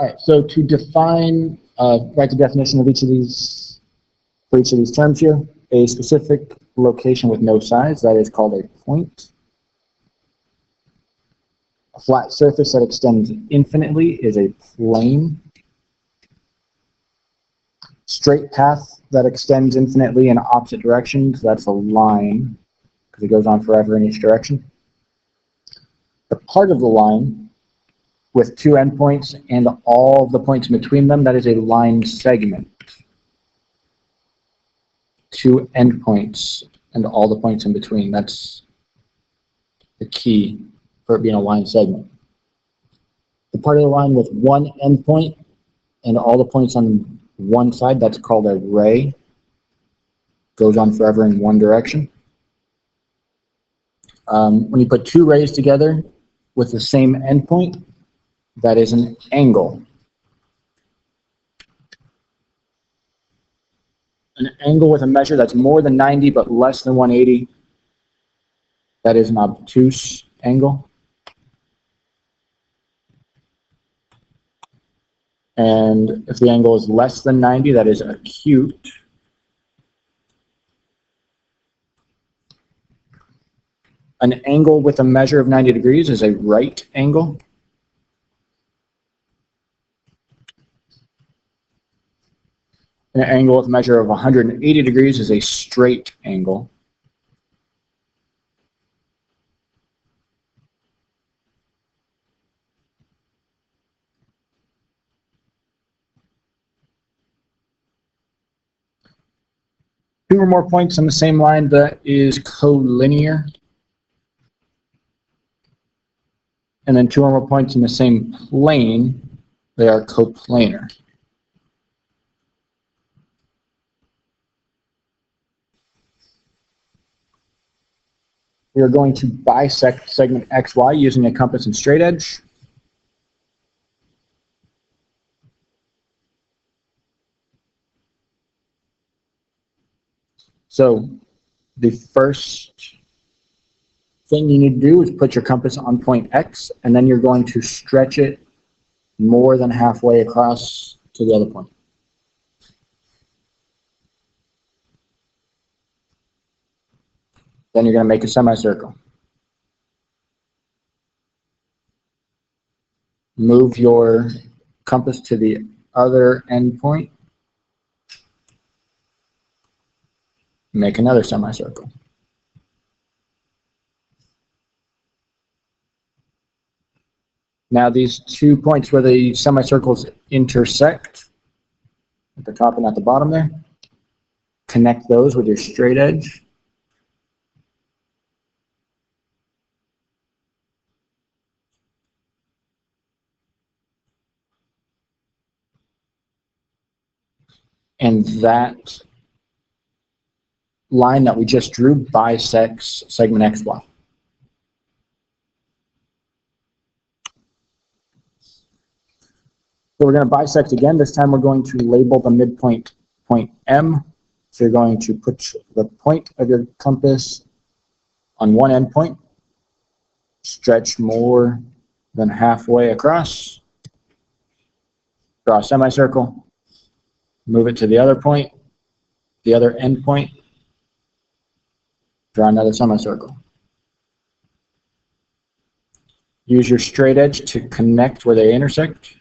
All right, so to define, write the definition of each of these, for each of these terms here, a specific location with no size, that is called a point. A flat surface that extends infinitely is a plane. Straight path that extends infinitely in opposite directions, that's a line, because it goes on forever in each direction. The part of the line with two endpoints and all the points in between them, that is a line segment. Two endpoints and all the points in between, that's the key for it being a line segment. The part of the line with one endpoint and all the points on one side, that's called a ray. Goes on forever in one direction. When you put two rays together with the same endpoint, that is an angle. An angle with a measure that's more than 90 but less than 180, that is an obtuse angle. And if the angle is less than 90, that is acute. An angle with a measure of 90 degrees is a right angle. An angle with a measure of 180 degrees is a straight angle. Two or more points on the same line, that is collinear. And then two or more points in the same plane, they are coplanar. We are going to bisect segment XY using a compass and straight edge. So the first thing you need to do is put your compass on point X, and then you're going to stretch it more than halfway across to the other point. Then you're going to make a semicircle. Move your compass to the other endpoint. Make another semicircle. Now these 2 points where the semicircles intersect, at the top and at the bottom there, connect those with your straight edge. And that line that we just drew bisects segment XY. So we're going to bisect again. This time we're going to label the midpoint point M. So you're going to put the point of your compass on one endpoint, stretch more than halfway across, draw a semicircle, move it to the other point, the other endpoint, draw another semicircle. Use your straight edge to connect where they intersect.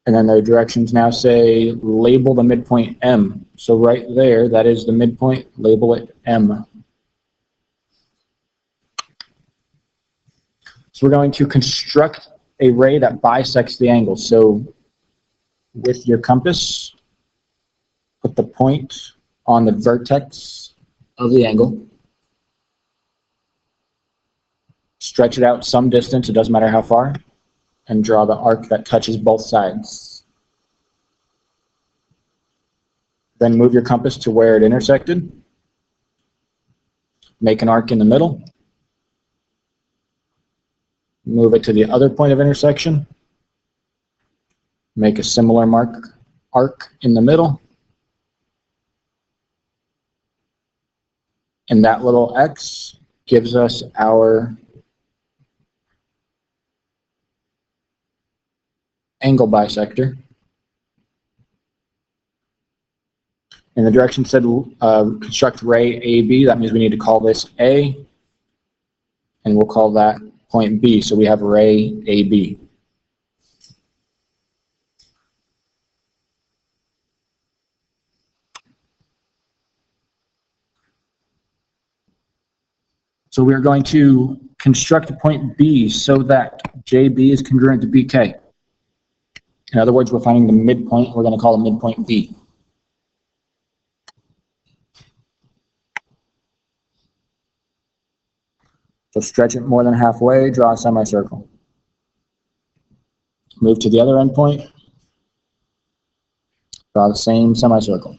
And then the directions now say label the midpoint M. So right there, that is the midpoint, label it M. So we're going to construct a ray that bisects the angle. So with your compass, put the point on the vertex of the angle. Stretch it out some distance, it doesn't matter how far, and draw the arc that touches both sides. Then move your compass to where it intersected. Make an arc in the middle. Move it to the other point of intersection. Make a similar arc in the middle. And that little X gives us our angle bisector. And the direction said construct ray AB. That means we need to call this A, and we'll call that point B. So we have ray AB. So we're going to construct a point B so that JB is congruent to BK. In other words, we're finding the midpoint. We're going to call the midpoint B. So stretch it more than halfway, draw a semicircle. Move to the other endpoint, draw the same semicircle.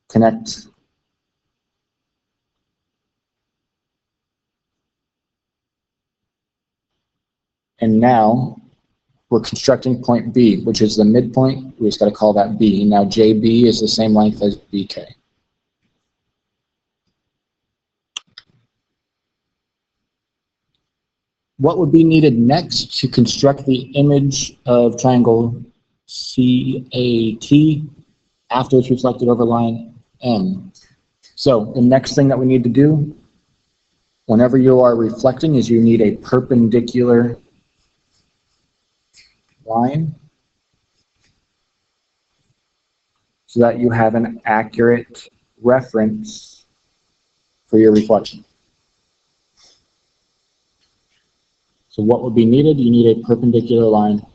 Connect. And now we're constructing point B, which is the midpoint. We just got to call that B. Now JB is the same length as BK. What would be needed next to construct the image of triangle CAT after it's reflected over line M? So the next thing that we need to do whenever you are reflecting is you need a perpendicular line so that you have an accurate reference for your reflection. So what would be needed? You need a perpendicular line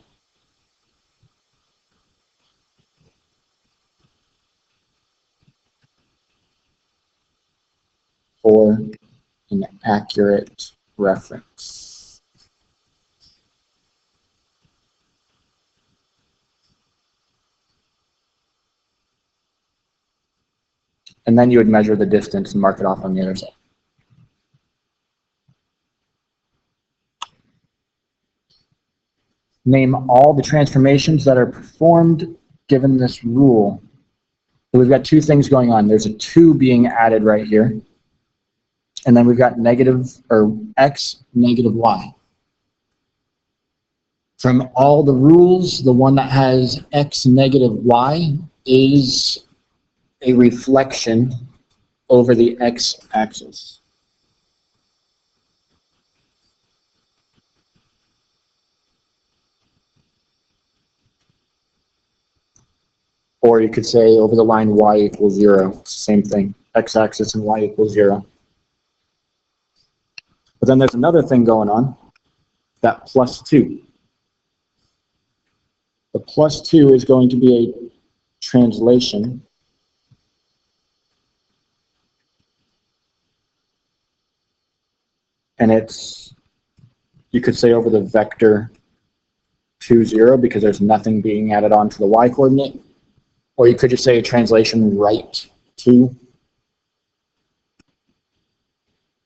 for an accurate reference. And then you would measure the distance and mark it off on the other side. Name all the transformations that are performed given this rule. So we've got two things going on. There's a 2 being added right here. And then we've got negative, or x, negative y. From all the rules, the one that has x, negative y is a reflection over the x-axis. Or you could say over the line y equals 0. It's the same thing. X-axis and y equals 0. But then there's another thing going on, that plus 2. The plus 2 is going to be a translation and it's, you could say over the vector 2, 0 because there's nothing being added on to the y coordinate. Or you could just say a translation right to.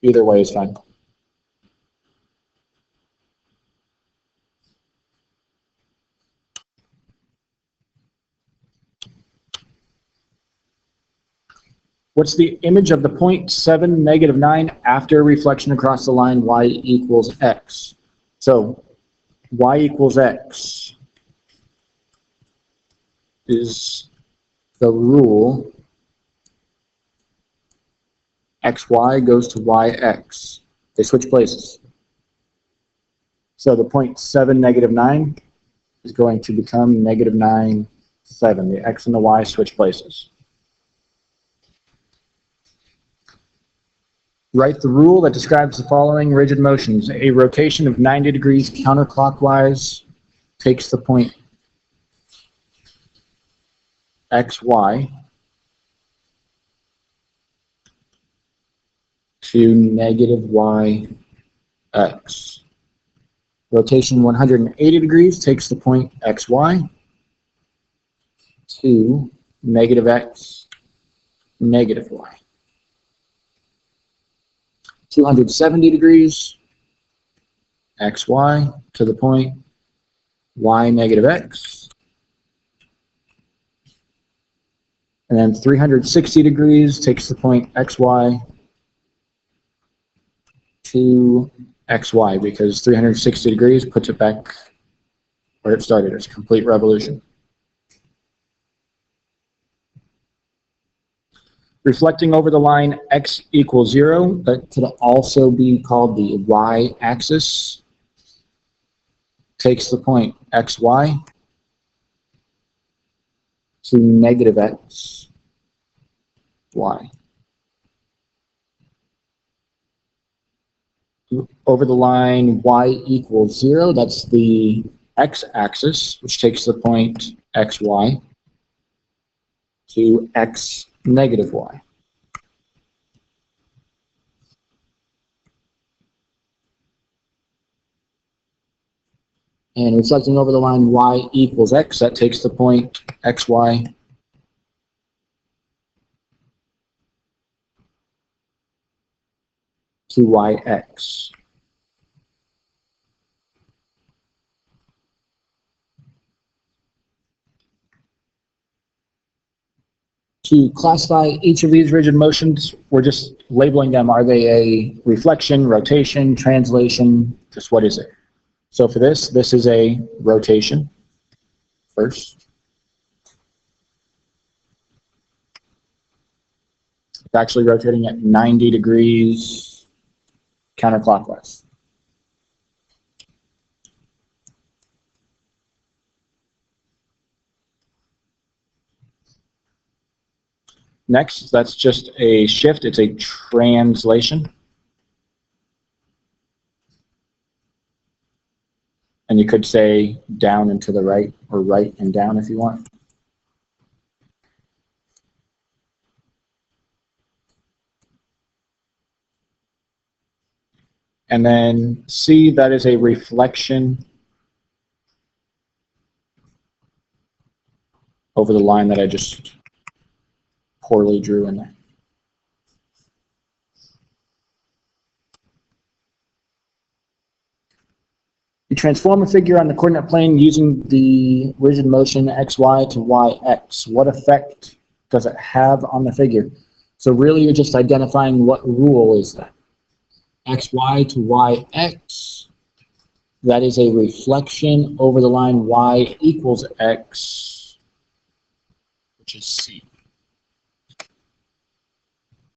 Either way is fine. What's the image of the point 7, negative 9 after reflection across the line y equals x? So y equals x is the rule xy goes to yx. They switch places. So the point 7, negative 9 is going to become negative 9, 7. The x and the y switch places. Write the rule that describes the following rigid motions. A rotation of 90 degrees counterclockwise takes the point xy to negative yx. Rotation 180 degrees takes the point xy to negative x, negative y. 270 degrees xy to the point y, negative x. And then 360 degrees takes the point xy to xy, because 360 degrees puts it back where it started. It's a complete revolution. Reflecting over the line x equals 0, that could also be called the y-axis. Takes the point xy to negative x, y. Over the line y equals 0, that's the x-axis, which takes the point xy to x negative y. And reflecting over the line y equals x, that takes the point xy to yx. To classify each of these rigid motions, we're just labeling them. Are they a reflection, rotation, translation? Just what is it? So for this is a rotation first. It's actually rotating at 90 degrees counterclockwise. Next, that's just a shift. It's a translation. And you could say down and to the right, or right and down if you want. And then C, that is a reflection over the line that I just poorly drew in there. You transform a figure on the coordinate plane using the rigid motion xy to yx. What effect does it have on the figure? So really you're just identifying what rule is that. xy to yx, that is a reflection over the line y equals x, which is C.